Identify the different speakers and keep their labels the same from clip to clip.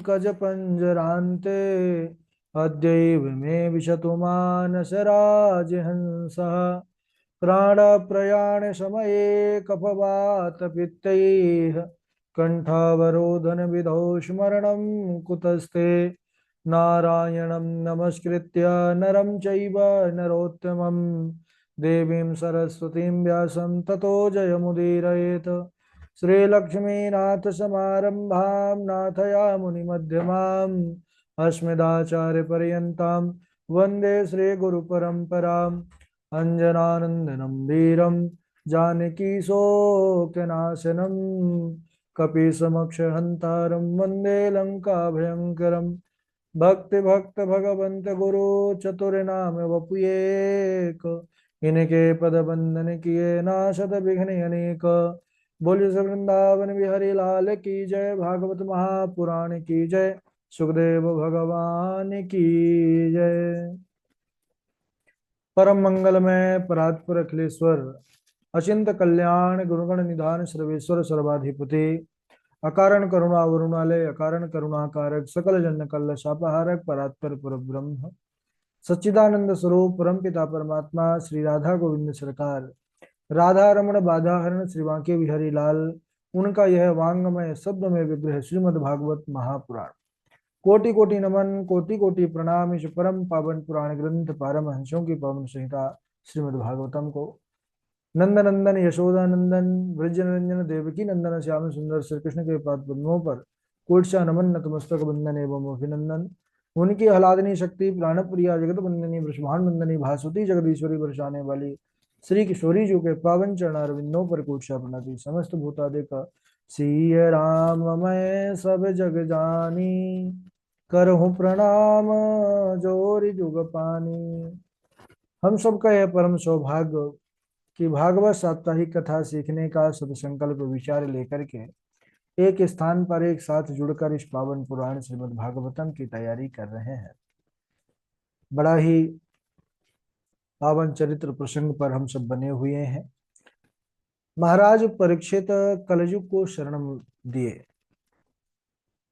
Speaker 1: कजपञ्जरान्ते अद्यैव मे विशतु मानसराजहंसः प्राणप्रयाणसमये कफवातपित्तैः कण्ठावरोधनविधौ स्मरणं कुतस्ते नारायणं नमस्कृत्य नरं चैव नरोत्तमं देवीं सरस्वतीं व्यासं ततो जयमुदीरयेत् श्रीलक्ष्मीनाथसमारम्भां नाथयामुनिमध्यमाम् अस्मदाचार्यपर्यन्तां वन्दे श्रीगुरुपरम्पराम् अञ्जनानन्दनं वीरं जानकीशोकनाशनं कपीशमक्षहन्तारं वन्दे लङ्काभयङ्करम् भक्ति भक्त भगवंत गुरु चतुर्नाम वपुएक इनके पद बंदन किए नाशत विघ्न अनेक बोलिए सब वृंदावन बिहारी लाल की जय भागवत महापुराण की जय सुखदेव भगवान की जय। परम मंगलमय परात्पर अखिलेश्वर अचिंत कल्याण गुणगण निधान सर्वेश्वर सर्वाधिपति अकारण करुणा वरुणालय अकारण करुणाकारक सकल जन कल्ल शापहारक परात्पर परब्रह्म सच्चिदानंद स्वरूप परम पिता परमात्मा श्री राधा गोविंद सरकार राधा रमण बाधा हरण श्री बांके बिहारी लाल उनका यह वांगमय शब्द में विग्रह श्रीमद् भागवत महापुराण कोटि कोटि नमन कोटि कोटि प्रणाम इस परम पावन पुराण ग्रंथ पारमहंसों की पवन संहिता श्रीमद् भागवतम को नंदनंदन यशोदानंदन ब्रज निरंजन देवकी नंदन श्याम सुंदर श्री कृष्ण के पाद पद्मों पर कोटशा नमन नतमस्तक बंदन एवं अभिनंदन। उनकी आह्लादनी शक्ति प्राण प्रिया जगत बंदनी ब्रह्मांडनी भासुती जगदीश्वरी बरसाने वाली श्री किशोरी जी के पावन चरणारविंदों पर कोटशा प्रणाति समस्त भूतादि का सिय राम मैं सब जग जानी करहूँ प्रणाम जोरी जुग पानी। हम सबका यह परम सौभाग्य कि भागवत साप्ताहिक कथा सीखने का सदसंकल्प विचार लेकर के एक स्थान पर एक साथ जुड़कर इस पावन पुराण श्रीमद् भागवतम की तैयारी कर रहे हैं। बड़ा ही पावन चरित्र प्रसंग पर हम सब बने हुए हैं। महाराज परीक्षित कलयुग को शरण दिए।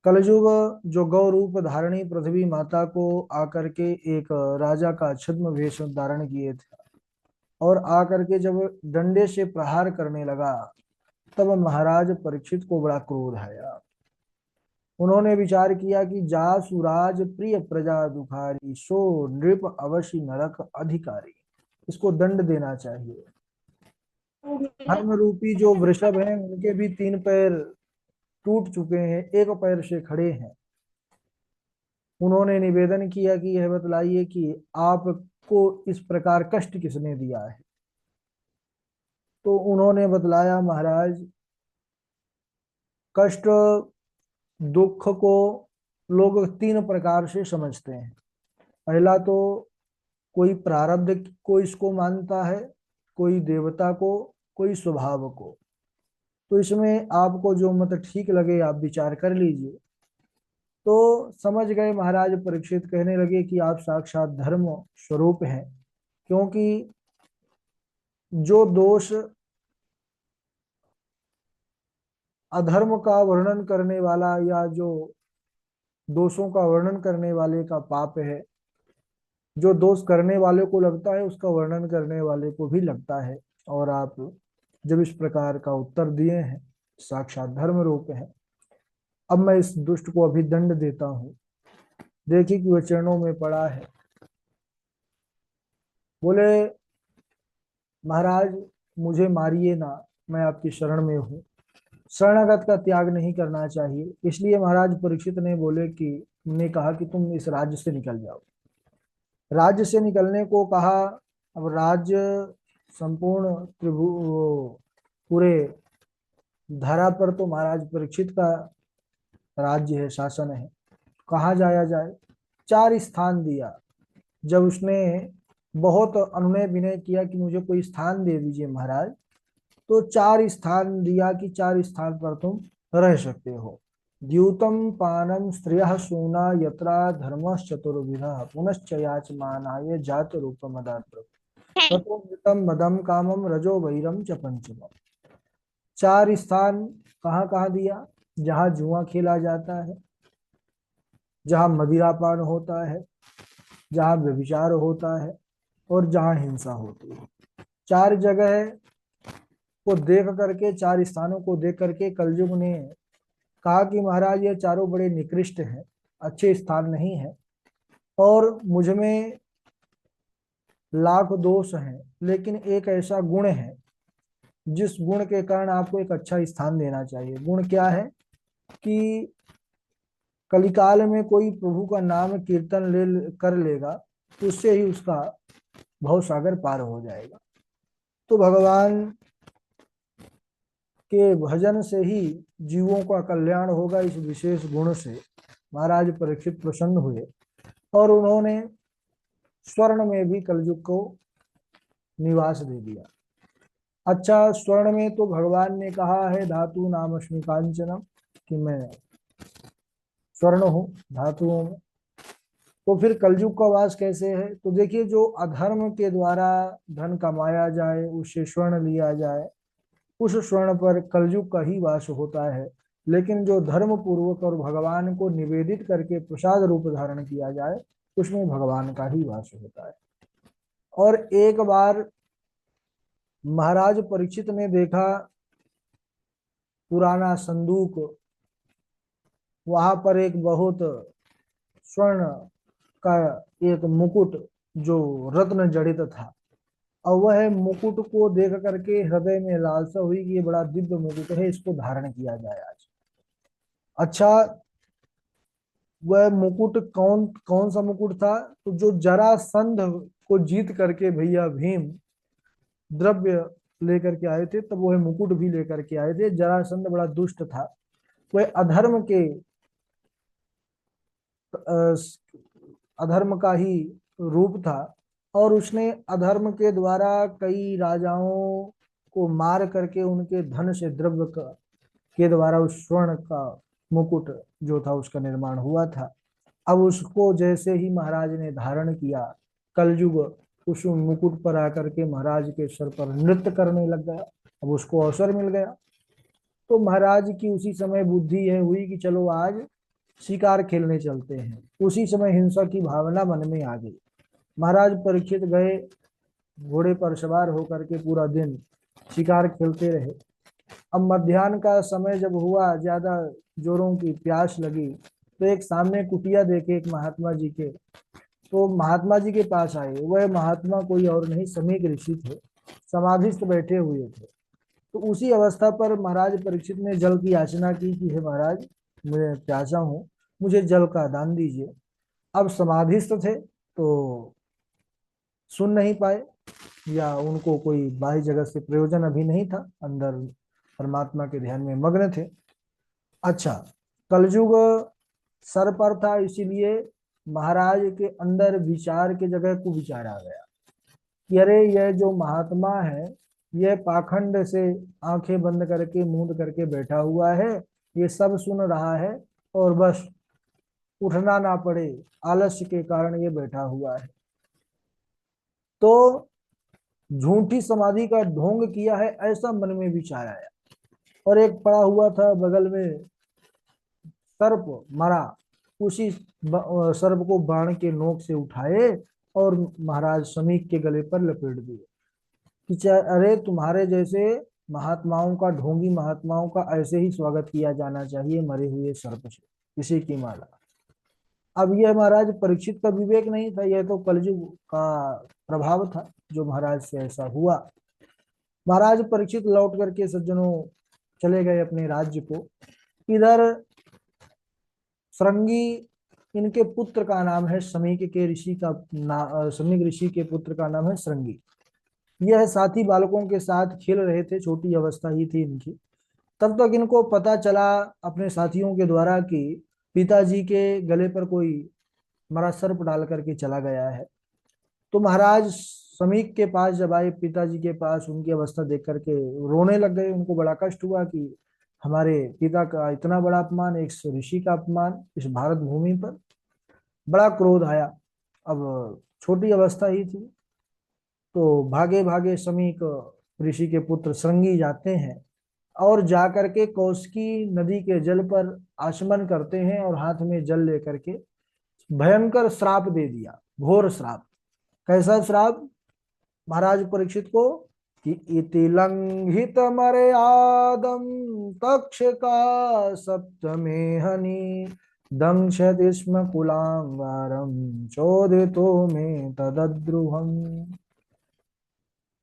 Speaker 1: कलयुग जो गौ रूप धारणी पृथ्वी माता को आकर के एक राजा का छद्म वेश धारण किए थे और आकर के जब डंडे से प्रहार करने लगा तब महाराज परीक्षित को बड़ा क्रोध आया। उन्होंने विचार किया कि जा सुराज प्रिय प्रजा दुखारी सो नृप अवश्य नरक अधिकारी, इसको दंड देना चाहिए। धर्म रूपी जो वृषभ हैं उनके भी तीन पैर टूट चुके हैं, एक पैर से खड़े हैं। उन्होंने निवेदन किया कि यह बतलाइए कि आपको इस प्रकार कष्ट किसने दिया है। तो उन्होंने बतलाया, महाराज कष्ट दुख को लोग तीन प्रकार से समझते हैं। पहला तो कोई प्रारब्ध को इसको मानता है, कोई देवता को, कोई स्वभाव को। तो इसमें आपको जो मत ठीक लगे आप विचार कर लीजिए। तो समझ गए महाराज परीक्षित, कहने लगे कि आप साक्षात धर्म स्वरूप हैं, क्योंकि जो दोष अधर्म का वर्णन करने वाला या जो दोषों का वर्णन करने वाले का पाप है, जो दोष करने वाले को लगता है उसका वर्णन करने वाले को भी लगता है। और आप जब इस प्रकार का उत्तर दिए हैं, साक्षात धर्म रूप है। अब मैं इस दुष्ट को अभी दंड देता हूं। देखिए कि वह चरणों में पड़ा है। बोले, महाराज मुझे मारिए ना, मैं आपकी शरण में हूँ। शरणागत का त्याग नहीं करना चाहिए। इसलिए महाराज परीक्षित ने कहा कि तुम इस राज्य से निकल जाओ। राज्य से निकलने को कहा। अब राज्य संपूर्ण पूरे धरा पर तो महाराज परीक्षित का राज्य है, शासन है। कहाँ जाया जाए? चार स्थान दिया। जब उसने बहुत अनुनय विनय किया कि मुझे कोई स्थान दे दीजिए महाराज, तो चार स्थान दिया कि चार स्थान पर तुम रह सकते हो। द्यूतम पानम स्त्रियः सूना यत्रा धर्मश्चतुर्विधः पुनश्च याचमानाय जात रूप मदात् ततो मृतम मदम कामम रजो वैरम च पंचमम। चार स्थान कहाँ कहाँ दिया? जहाँ जुआ खेला जाता है, जहाँ मदिरापान होता है, जहाँ व्यभिचार होता है और जहाँ हिंसा होती है। चार जगह को देख करके, चार स्थानों को देख करके कलयुग ने कहा कि महाराज ये चारों बड़े निकृष्ट हैं, अच्छे स्थान नहीं है, और मुझ में लाख दोष हैं, लेकिन एक ऐसा गुण है जिस गुण के कारण आपको एक अच्छा स्थान देना चाहिए। गुण क्या है कि कलिकाल में कोई प्रभु का नाम कीर्तन ले कर लेगा तो उससे ही उसका भव सागर पार हो जाएगा। तो भगवान के भजन से ही जीवों का कल्याण होगा, इस विशेष गुण से महाराज परीक्षित प्रसन्न हुए और उन्होंने स्वर्ण में भी कलयुग को निवास दे दिया। अच्छा, स्वर्ण में तो भगवान ने कहा है धातु नामस्मि कांचनम, कि मैं स्वर्ण हूँ धातुओं में। तो फिर कलयुग का वास कैसे है? तो देखिए, जो अधर्म के द्वारा धन कमाया जाए, उससे स्वर्ण लिया जाए, उस स्वर्ण पर कलयुग का ही वास होता है। लेकिन जो धर्म पूर्वक और भगवान को निवेदित करके प्रसाद रूप धारण किया जाए, उसमें भगवान का ही वास होता है। और एक बार महाराज परीक्षित ने देखा पुराना संदूक, वहां पर एक बहुत स्वर्ण का एक मुकुट जो रत्न जड़ित था, और वह मुकुट को देख करके हृदय में लालसा हुई कि ये बड़ा दिव्य मुकुट है, इसको धारण किया जाए आज। अच्छा, वह मुकुट कौन कौन सा मुकुट था? तो जो जरासंध को जीत करके भैया भीम द्रव्य लेकर के आए थे, तब वह मुकुट भी लेकर के आए थे। जरासंध बड़ा दुष्ट था, वह अधर्म का ही रूप था, और उसने अधर्म के द्वारा कई राजाओं को मार करके उनके धन से द्रव्य के द्वारा उस स्वर्ण का मुकुट जो था उसका निर्माण हुआ था। अब उसको जैसे ही महाराज ने धारण किया, कलयुग उस मुकुट पर आकर के महाराज के सर पर नृत्य करने लग गया। अब उसको अवसर मिल गया, तो महाराज की उसी समय बुद्धि है हुई कि चलो आज शिकार खेलने चलते हैं। उसी समय हिंसा की भावना मन में आ गई। महाराज परीक्षित गए, घोड़े पर सवार होकर के पूरा दिन शिकार खेलते रहे। अब मध्याह्न का समय जब हुआ, ज्यादा जोरों की प्यास लगी, तो एक सामने कुटिया देखे एक महात्मा जी के, तो महात्मा जी के पास आए। वह महात्मा कोई और नहीं, समीक ऋषि थे, समाधिस्थ बैठे हुए थे। तो उसी अवस्था पर महाराज परीक्षित ने जल की याचना की कि हे महाराज, मैं प्यासा हूँ, मुझे जल का दान दीजिए। अब समाधिस्थ थे तो सुन नहीं पाए, या उनको कोई बाह्य जगत से प्रयोजन अभी नहीं था, अंदर परमात्मा के ध्यान में मग्न थे। अच्छा, कलयुग सर पर था, इसीलिए महाराज के अंदर विचार की जगह को विचार आ गया कि अरे यह जो महात्मा है, यह पाखंड से आंखें बंद करके मूंद करके बैठा हुआ है, ये सब सुन रहा है और बस उठना ना पड़े, आलस्य के कारण ये बैठा हुआ है। तो झूठी समाधि का ढोंग किया है, ऐसा मन में विचार आया। और एक पड़ा हुआ था बगल में सर्प मरा, उसी सर्प को बाण के नोक से उठाए और महाराज समीक के गले पर लपेट दिए कि अरे तुम्हारे जैसे महात्माओं का, ढोंगी महात्माओं का ऐसे ही स्वागत किया जाना चाहिए मरे हुए सर्प से, इसी की माला। अब यह महाराज परीक्षित का विवेक नहीं था, यह तो कलयुग का प्रभाव था जो महाराज से ऐसा हुआ। महाराज परीक्षित लौट करके सज्जनों चले गए अपने राज्य को। इधर श्रृंगी, इनके पुत्र का नाम है समीक के ऋषि का समीक ऋषि के पुत्र का नाम है श्रृंगी। यह साथी बालकों के साथ खेल रहे थे, छोटी अवस्था ही थी इनकी। तब तक इनको पता चला अपने साथियों के द्वारा कि पिताजी के गले पर कोई मरा सर्प डाल करके चला गया है। तो महाराज समीक के पास जब आए, पिताजी के पास, उनकी अवस्था देख करके रोने लग गए। उनको बड़ा कष्ट हुआ कि हमारे पिता का इतना बड़ा अपमान, एक ऋषि का अपमान इस भारत भूमि पर। बड़ा क्रोध आया। अब छोटी अवस्था ही थी, तो भागे भागे समीक ऋषि के पुत्र श्रृंगी जाते हैं और जाकर के कौशिकी नदी के जल पर आचमन करते हैं और हाथ में जल लेकर के भयंकर श्राप दे दिया, घोर श्राप। कैसा श्राप महाराज परीक्षित को कि इति लंघित मर्यादम तक्ष का सप्तमे हनि दंशति स्म कुलांगारम चोदितो में तदद्रुहम।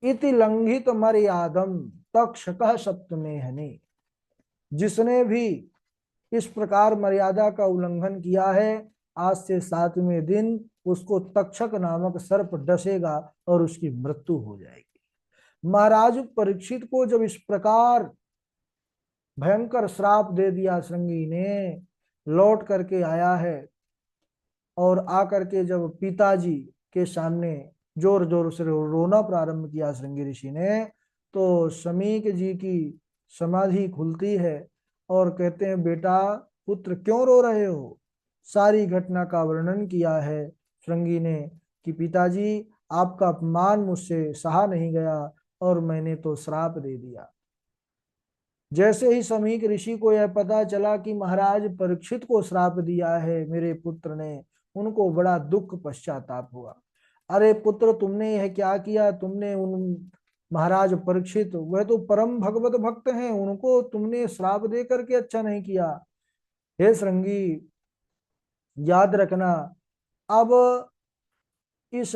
Speaker 1: इति लंघित मर्यादम तक्षक सप्तमे हनि, जिसने भी इस प्रकार मर्यादा का उल्लंघन किया है, आज से 7वें दिन उसको तक्षक नामक सर्प डसेगा और उसकी मृत्यु हो जाएगी। महाराज परीक्षित को जब इस प्रकार भयंकर श्राप दे दिया श्रृंगी ने, लौट करके आया है और आकर के जब पिताजी के सामने जोर जोर से रोना प्रारंभ किया श्रृंगी ऋषि ने, तो शमीक जी की समाधि खुलती है और कहते हैं, बेटा पुत्र क्यों रो रहे हो। सारी घटना का वर्णन किया है श्रृंगी ने कि पिताजी आपका अपमान मुझसे सहा नहीं गया और मैंने तो श्राप दे दिया। जैसे ही शमीक ऋषि को यह पता चला कि महाराज परीक्षित को श्राप दिया है मेरे पुत्र ने, उनको बड़ा दुख पश्चाताप हुआ। अरे पुत्र, तुमने यह क्या किया। तुमने उन महाराज परीक्षित, वह तो परम भगवत भक्त हैं, उनको तुमने श्राप दे करके अच्छा नहीं किया। हे श्रृंगी, याद रखना, अब इस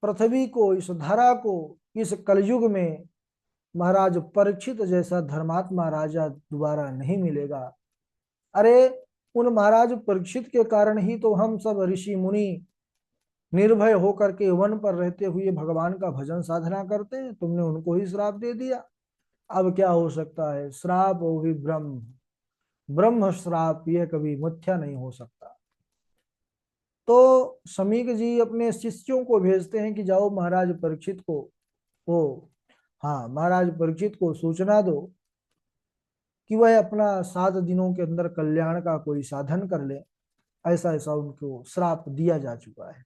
Speaker 1: पृथ्वी को, इस धरा को, इस कलयुग में महाराज परीक्षित जैसा धर्मात्मा राजा दोबारा नहीं मिलेगा। अरे उन महाराज परीक्षित के कारण ही तो हम सब ऋषि मुनि निर्भय होकर के वन पर रहते हुए भगवान का भजन साधना करते हैं। तुमने उनको ही श्राप दे दिया। अब क्या हो सकता है। श्राप वो भी ब्रह्म, ब्रह्म श्राप, यह कभी मिथ्या नहीं हो सकता। तो शमीक जी अपने शिष्यों को भेजते हैं कि जाओ महाराज परीक्षित को, वो हाँ महाराज परीक्षित को सूचना दो कि वह अपना 7 दिनों के अंदर कल्याण का कोई साधन कर ले। ऐसा ऐसा उनको श्राप दिया जा चुका है।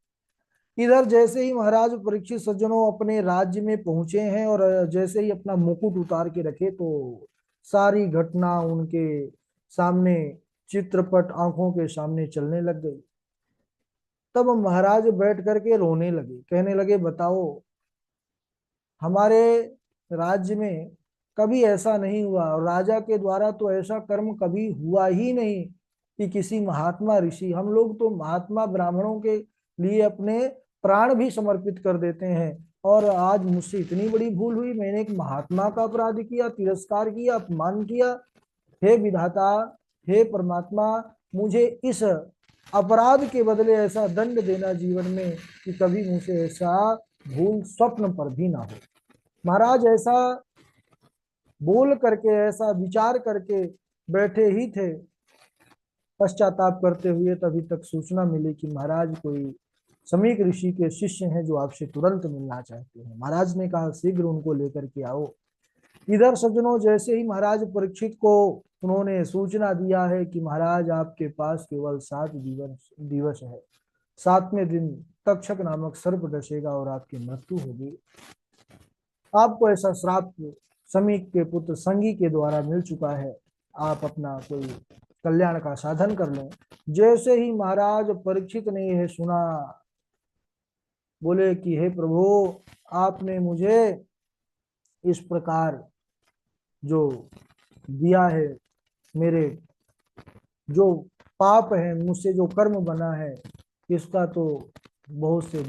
Speaker 1: इधर जैसे ही महाराज परीक्षित सज्जनों अपने राज्य में पहुंचे हैं और जैसे ही अपना मुकुट उतार के रखे, तो सारी घटना उनके सामने चित्रपट आंखों के सामने चलने लग गई। तब महाराज बैठ करके रोने लगे, कहने लगे, बताओ हमारे राज्य में कभी ऐसा नहीं हुआ और राजा के द्वारा तो ऐसा कर्म कभी हुआ ही नहीं कि किसी महात्मा ऋषि, हम लोग तो महात्मा ब्राह्मणों के लिए अपने प्राण भी समर्पित कर देते हैं, और आज मुझसे इतनी बड़ी भूल हुई। मैंने एक महात्मा का अपराध किया, तिरस्कार किया, अपमान किया। हे विधाता, हे परमात्मा, मुझे इस अपराध के बदले ऐसा दंड देना जीवन में कि कभी मुझे ऐसा भूल स्वप्न पर भी ना हो। महाराज ऐसा बोल करके, ऐसा विचार करके बैठे ही थे पश्चाताप करते हुए, तभी तक सूचना मिली कि महाराज कोई शमीक ऋषि के शिष्य हैं जो आपसे तुरंत मिलना चाहते हैं। महाराज ने कहा, शीघ्र उनको लेकर के आओ। इधर सज्जनों जैसे ही महाराज परीक्षित को उन्होंने सूचना दिया है कि महाराज आपके पास केवल 7 दिवस है, 7वें दिन तक्षक नामक सर्प डसेगा और आपकी मृत्यु होगी। आपको ऐसा श्राप शमीक के पुत्र संगी के द्वारा मिल चुका है, आप अपना कोई कल्याण का साधन कर लें। जैसे ही महाराज परीक्षित ने यह सुना, बोले कि हे प्रभु, आपने मुझे इस प्रकार जो दिया है, मेरे जो पाप है, मुझसे जो कर्म बना है, इसका तो बहुत से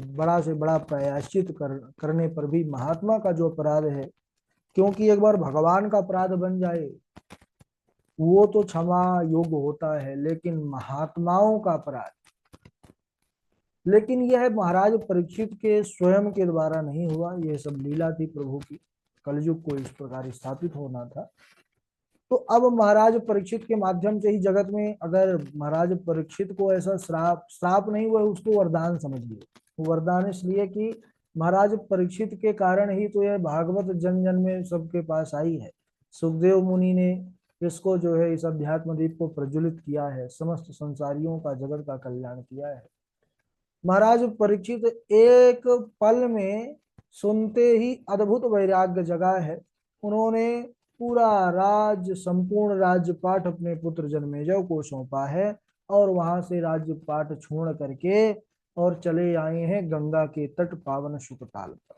Speaker 1: बड़ा प्रायश्चित करने पर भी महात्मा का जो अपराध है, क्योंकि एक बार भगवान का अपराध बन जाए वो तो क्षमा योग्य होता है, लेकिन महात्माओं का अपराध, लेकिन यह महाराज परीक्षित के स्वयं के द्वारा नहीं हुआ, यह सब लीला थी प्रभु की। कलयुग को इस प्रकार स्थापित होना था। तो अब महाराज परीक्षित के माध्यम से ही जगत में, अगर महाराज परीक्षित को ऐसा श्राप नहीं हुआ, उसको वरदान समझिए। वरदान इसलिए कि महाराज परीक्षित के कारण ही तो यह भागवत जन जन में सबके पास आई है। सुखदेव मुनि ने इसको जो है, इस अध्यात्म दीप को प्रज्वलित किया है, समस्त संसारियों का, जगत का कल्याण किया है। महाराज परीक्षित एक पल में सुनते ही अद्भुत वैराग्य जगा है। उन्होंने पूरा राज्य, संपूर्ण राज्य पाठ अपने पुत्र जन्मेजय को सौंपा है और वहां से राज्य पाट छोड़ करके और चले आए हैं गंगा के तट पावन सुखताल पर।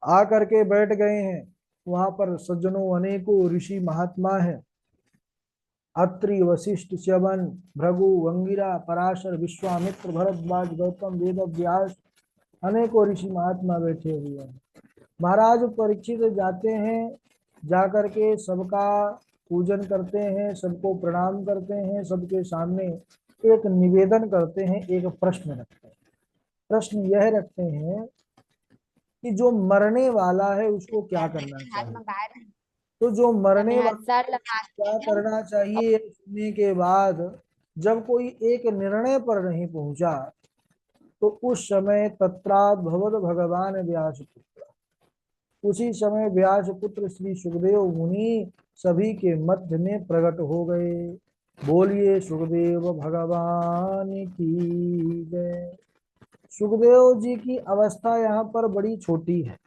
Speaker 1: आ करके बैठ गए हैं। वहां पर सज्जनों अनेकों ऋषि महात्मा हैं। अत्रि, वशिष्ठ, च्यवन, भृगु, अंगिरा, पराशर, विश्वामित्र, भरद्वाज, गौतम, वेद व्यास, अनेकों ऋषि महात्मा बैठे हुए हैं। महाराज परीक्षित जाते हैं, जाकर के सबका पूजन करते हैं, सबको प्रणाम करते हैं, सबके सामने एक निवेदन करते हैं, एक प्रश्न रखते हैं। प्रश्न यह रखते हैं कि जो मरने वाला है उसको क्या करना चाहिए। तो जो मरने वाला क्या करना चाहिए, सुनने के बाद जब कोई एक निर्णय पर नहीं पहुंचा, तो उस समय तत्रात भगवत भगवान व्यास पुत्र, उसी समय व्यास पुत्र श्री सुखदेव मुनि सभी के मध्य में प्रकट हो गए। बोलिए सुखदेव भगवान की जय। सुखदेव जी की अवस्था यहाँ पर बड़ी छोटी है।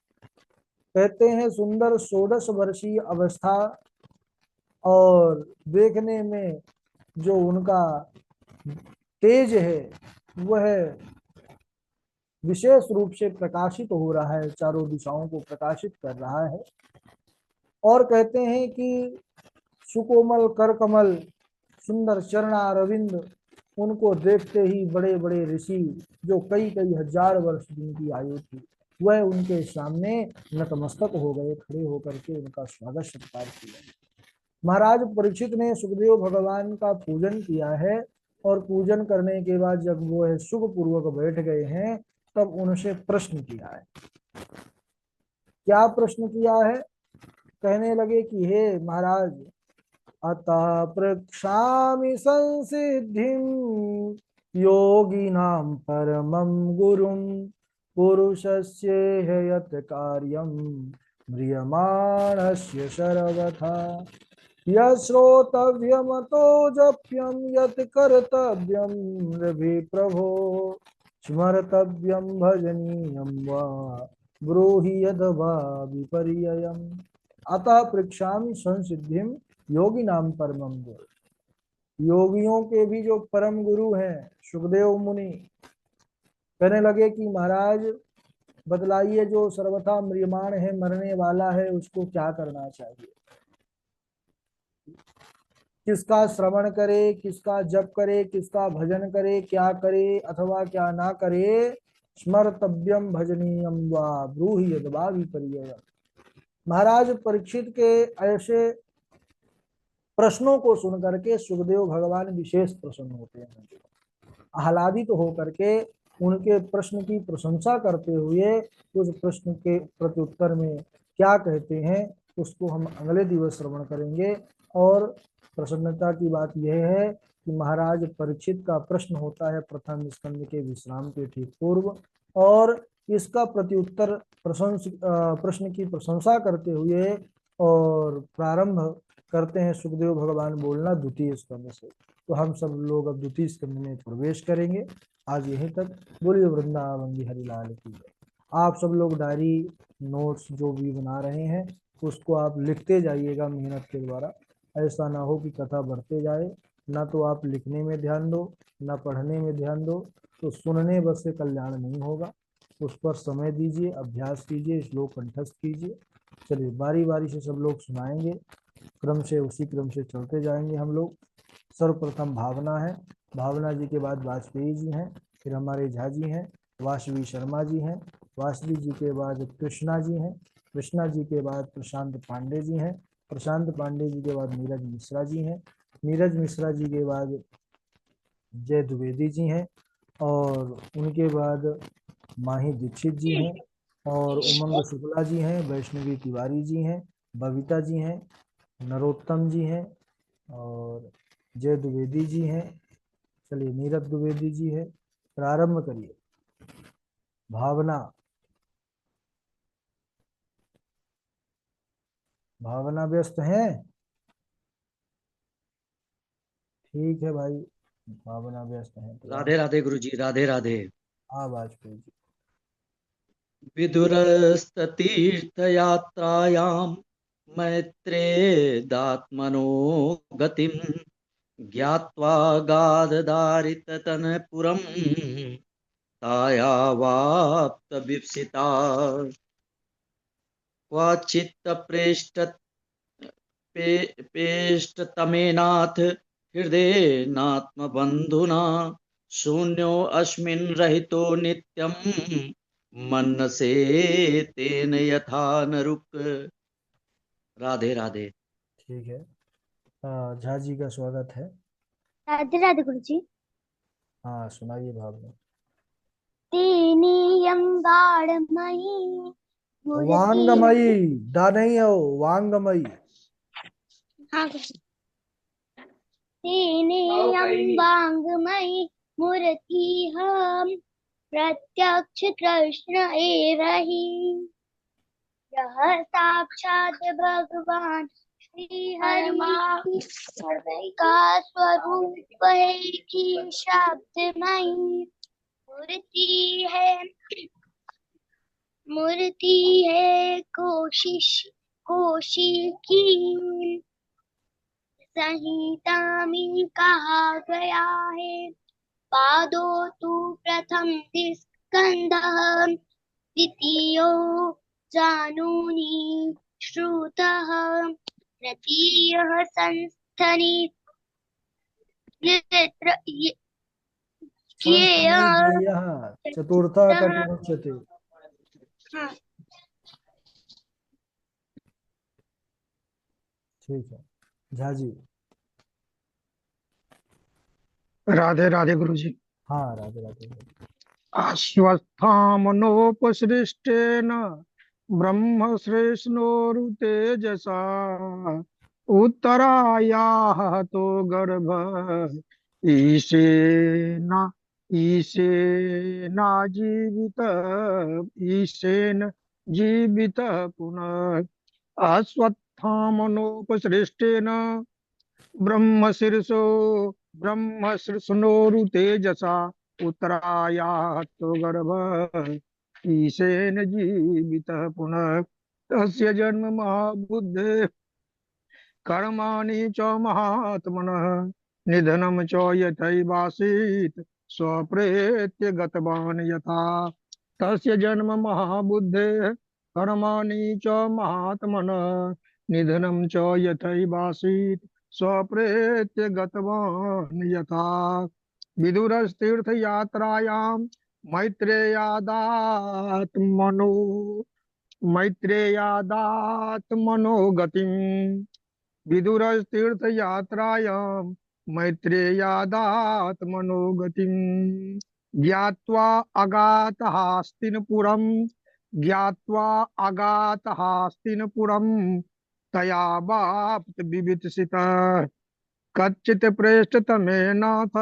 Speaker 1: कहते हैं सुंदर 16 वर्षीय अवस्था, और देखने में जो उनका तेज है वह विशेष रूप से प्रकाशित हो रहा है, चारों दिशाओं को प्रकाशित कर रहा है। और कहते हैं कि सुकोमल कर कमल, सुंदर चरणारविंद, उनको देखते ही बड़े बड़े ऋषि जो कई कई हजार वर्ष जिनकी आयु थी, वह उनके सामने नतमस्तक हो गए, खड़े होकर के उनका स्वागत सत्कार किया। महाराज परीक्षित ने सुखदेव भगवान का पूजन किया है, और पूजन करने के बाद जब वो है सुख पूर्वक बैठ गए हैं, तब उनसे प्रश्न किया है। क्या प्रश्न किया है? कहने लगे कि हे महाराज, अतः पृक्षामि संसिद्धिं योगिनां परमं गुरुं पुरुषस्य यत् कार्यं म्रियमाणस्य सर्वथा यश्रोतव्यमतो जप्यं यत् कर्तव्यं रवि प्रभो स्मर्तव्यं भजनीयं वा ब्रूहि यद्वा विपर्ययम्। अतः पृक्षामि संसिद्धिं योगी नाम परमम गुरु। योगियों के भी जो परम गुरु हैं सुखदेव मुनि, कहने लगे कि महाराज बतलाइए, जो सर्वथा म्रियमाण है, मरने वाला है, उसको क्या करना चाहिए। किसका श्रवण करे, किसका जप करे, किसका भजन करे, क्या करे अथवा क्या ना करे। स्मर्तव्यम भजनीयम वा ब्रूहि यद्वा विपर्ययम्। महाराज परीक्षित के ऐसे प्रश्नों को सुनकर के सुखदेव भगवान विशेष प्रसन्न होते हैं। आह्लादित तो होकर के उनके प्रश्न की प्रशंसा करते हुए उस प्रश्न के प्रत्युत्तर में क्या कहते हैं उसको हम अगले दिवस श्रवण करेंगे। और प्रसन्नता की बात यह है कि महाराज परीक्षित का प्रश्न होता है प्रथम स्कंद के विश्राम के ठीक पूर्व, और इसका प्रत्युत्तर प्रश्न की प्रशंसा करते हुए और प्रारंभ करते हैं सुखदेव भगवान बोलना द्वितीय स्कंद से। तो हम सब लोग अब द्वितीय स्कंद में प्रवेश करेंगे। आज यहीं तक। बोलिए वृंदावन बिहारी लाल की जय। आप सब लोग डायरी नोट्स जो भी बना रहे हैं उसको आप लिखते जाइएगा मेहनत के द्वारा। ऐसा ना हो कि कथा बढ़ते जाए, ना तो आप लिखने में ध्यान दो ना पढ़ने में ध्यान दो, तो सुनने बस से कल्याण नहीं होगा। उस पर समय दीजिए, अभ्यास कीजिए, श्लोक कंठस्थ कीजिए। चलिए बारी बारी से सब लोग सुनाएंगे, क्रम से उसी क्रम से चलते जाएंगे हम लोग। सर्वप्रथम भावना है, भावना जी के बाद वाजपेयी जी हैं, फिर हमारे झा जी हैं, वासवी शर्मा जी हैं, वासवी जी के बाद कृष्णा जी हैं, कृष्णा जी के बाद प्रशांत पांडे जी हैं, प्रशांत पांडे जी के बाद नीरज मिश्रा जी हैं, नीरज मिश्रा जी के बाद जय द्विवेदी जी हैं, और उनके बाद माही दीक्षित जी हैं, और उमंग शुक्ला जी हैं, वैष्णवी तिवारी जी हैं, बबीता जी हैं, नरोत्तम जी हैं, और जय द्विवेदी जी हैं। चलिए नीरज द्विवेदी जी है। प्रारंभ करिए। भावना, भावना व्यस्त हैं? ठीक है भाई, भावना व्यस्त हैं तो आप।
Speaker 2: राधे राधे गुरु जी, राधे राधे।
Speaker 1: हाँ वाजपेयी जी।
Speaker 2: विदुरस्ततीर्थयात्रायां मैत्रेदात्मनो गतिम् ज्ञात्वा गाददारिततनपुरं तायावाप्तविप्सिता क्वचित्तप्रेष्ट पेष्टतमेनाथ हृदयेनात्मबन्धुना शून्योऽस्मिन् रहितो नित्यं मन्यसे तेन यथा नरुक्। राधे राधे।
Speaker 1: ठीक है। झा जी का स्वागत है।
Speaker 3: राधे राधे गुरु जी।
Speaker 1: हाँ, सुनाइए भाव में।
Speaker 3: तेनीयं गाढमयी
Speaker 1: वांगमयी,
Speaker 3: मूर्तिः।
Speaker 1: दा नहीं है वो, वांगमयी।
Speaker 3: हाँ, तेनीयं वाङ्मयी मूर्तिः प्रत्यक्ष कृष्ण एव हि यः साक्षात् भगवान् श्री हरि का स्वरूप है कि शब्दमयी मूर्ति है कोशि की संहिता में कहा गया है। पादो तु प्रथम स्कंदः द्वितीयो जानुनी श्रुतः तृतीयः संस्थनि नेत्र
Speaker 1: संस्थाने
Speaker 3: ज्ञेयः
Speaker 1: ज्ञेयः चतुर्था
Speaker 3: चतुर्थः।
Speaker 1: कटिमुच्यते।
Speaker 3: हाँ,
Speaker 1: ठीक है। झा जी।
Speaker 4: राधे राधे गुरु जी।
Speaker 1: हाँ, राधे राधे।
Speaker 4: अश्वस्थामनोपसृष्टेन ब्रह्मश्रेष्णोरुतेजसा उत्तरायाः तो गर्भ ईशेना ईशेना जीवित ईशेन जीवित पुनः अश्वत्थामनोपसृष्टेन ब्रह्मशीर्षो ब्रह्मशीर्षणोरुतेजसा उत्तरायातो गर्भ ईशेन जीवितः पुनः तस्य जन्म महाबुद्धे कर्माणि च महात्मनः निधनं च यथैवासीत् स्वप्रेत्य गतवान् यथा तस्य जन्म महाबुद्धे कर्माणि च महात्मनः निधनं च यथैवासीत् स्वप्रेत्य गतवान् यथा विदुरस्तीर्थयात्रायां मैत्रेयादात्मनो मैत्रेयादात्मनो गतिम् विदुरतीर्थयात्रायां मैत्रेयादात्मनो गतिम् ज्ञात्वा अगातहास्तिनपुरम् ज्ञात्वा अगातहास्तिनपुरम् तया वाप्त विवित्सितः कच्चित् प्रेष्ठतमेनाथ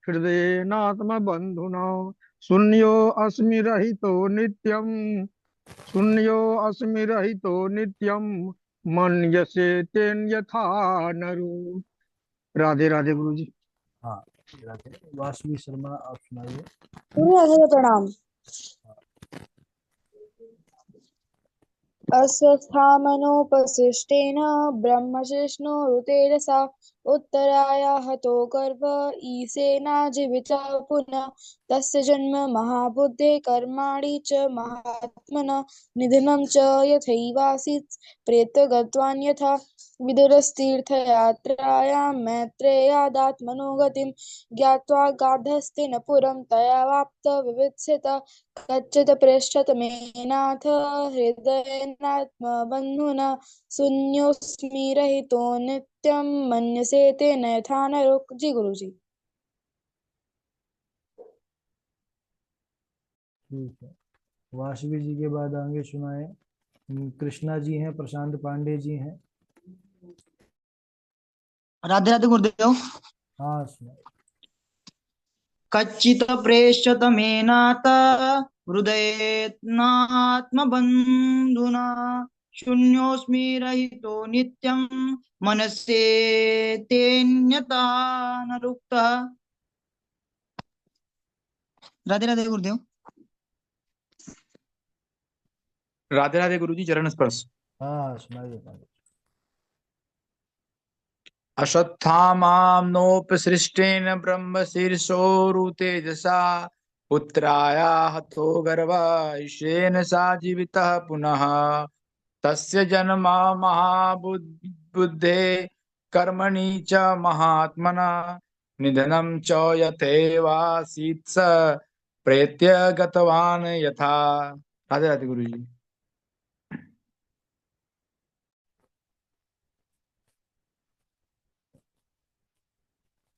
Speaker 4: हृदयेनात्मबन्धुना शून्यो अस्मि रहितो नित्यम् शून्यो अस्मि रहितो नित्यम् मन्यसे तेन यथा नरु। राधे राधे गुरु जी।
Speaker 1: हाँ, राधे। वासवी शर्मा, आप सुनाइए।
Speaker 5: प्रणाम। अस्वस्थामनोपशिष्टेन ब्रह्मजिष्णुरुतेजसा उत्तराया हतो गर्भ ईशेनाजीवितः पुनः तस्य जन्म महाबुद्धे कर्माणि च महात्मनः निधनं च यथैवासीत् प्रेत्य गतवान् यथा विदुरस्तीर्थयात्रायां मैत्रेयादात्मनो गतिं ज्ञात्वा गार्धस्थेन पुरं तया वाप्त विवित्सितः कच्चित् पृष्ठतमेनाथ हृदयेनात्मबन्धुना शून्योऽस्मि रहितो नित्यं मन्यसे तेन यथा नरो। जी गुरु जी।
Speaker 1: ठीक है। वासवी जी के बाद आगे सुनाए। कृष्णा जी हैं, प्रशांत पांडे जी हैं।
Speaker 6: राधे राधे गुरुदेव।
Speaker 1: हाँ, सुनाए।
Speaker 6: कच्चित प्रेष्यतमेनात हृदयेनात्मबन्धुना शून्योऽस्मि रहितो नित्यं मनसे तेन्यता न रुक्तः। राधे राधे गुरुदेव।
Speaker 7: राधे राधे गुरु जी। चरण स्पर्श।
Speaker 1: हाँ, सुनाइए पांडे।
Speaker 7: अश्वत्थामां नोपसृष्टेन ब्रह्मशीर्षोरुतेजसा पुत्राया हतो गर्भायुषेण सा जीवितः पुनः तस्य जन्म महाबुद्धे कर्मणि च महात्मना निधनं च यथैवासीत् स प्रेत्य गतवान् यथा। राधे राधे गुरु जी।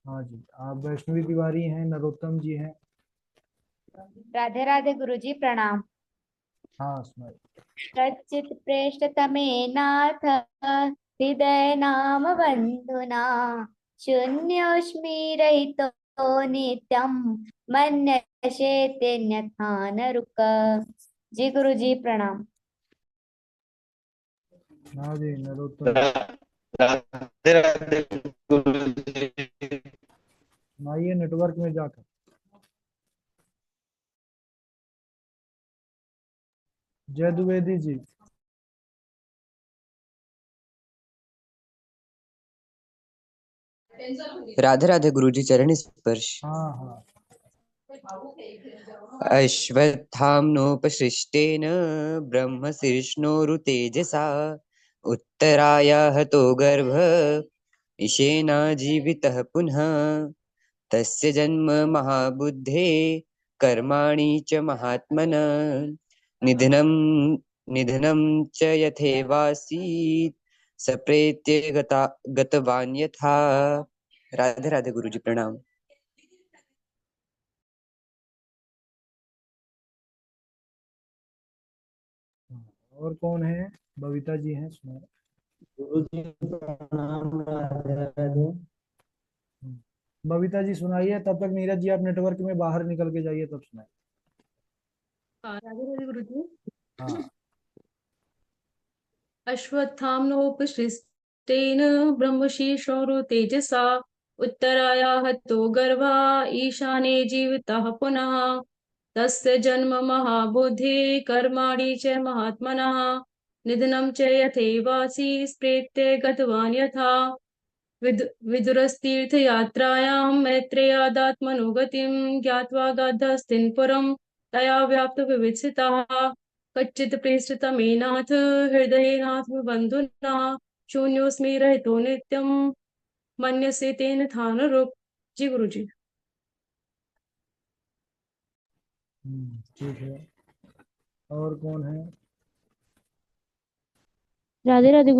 Speaker 1: हाँ जी, आप वैष्णवी तिवारी हैं, नरोत्तम जी हैं।
Speaker 8: राधे राधे गुरुजी प्रणाम।
Speaker 1: हाँ सुनाइए।
Speaker 8: कच्चित् प्रेष्ठतमे नाथ हृदय नाम बंधुना शून्योऽस्मि रहितो नित्यं मन्यसे तेन्यथा नरुक। जी गुरुजी प्रणाम।
Speaker 1: हाँ जी नरोत्तम,
Speaker 2: राधे राधे गुरुजी।
Speaker 1: सुनाइए नेटवर्क में जाकर। जय द्विवेदी जी।
Speaker 9: राधे राधे गुरुजी चरण स्पर्श।
Speaker 1: हाँ हाँ।
Speaker 9: अश्वत्थाम्नोपसृष्टेन ब्रह्मशीर्ष्णोरुतेजसा उत्तराया हतो गर्भ इषेना जीवितः पुनः तस्य जन्म महाबुद्धे कर्माणि च महात्मन निधनं निधनं च यथेवासीत् सप्रेत्य गतवान् यथा। राधे राधे गुरुजी प्रणाम।
Speaker 1: और कौन है? बबीता जी हैं, सुनाइए।
Speaker 10: गुरु जी प्रणाम। राधे राधे।
Speaker 1: बबीता जी सुनाइए, तब तक नीरज जी आप नेटवर्क में बाहर निकल के जाइए तब सुनाइए।
Speaker 11: राधे राधे गुरुजी।
Speaker 1: हाँ।
Speaker 11: अश्वत्थाम्नोपसृष्टेन ब्रह्मशीर्षोरु तेजसा उत्तराया हतो गर्भा ईशाने जीवितः पुनः तस्य जन्म महाबुद्धे कर्माणि च महात्मनः निधनं च यथैवासी स्प्रेत्य गतवान् यथा। विदुरस्तीर्थयात्रायां मैत्रेयादात्मनुगतिं ज्ञात्वा गाधस्तिन् पुरं तया व्याप्तविवित्सिताः कच्चित् प्रेष्ठतमेनाथ हृदयेनाथ बन्धुना शून्योऽस्मि रहितो नित्यं मन्यसे तेन था नरुक्। जी गुरु जी।
Speaker 1: ठीक है। और कौन है?
Speaker 8: राधे राधे।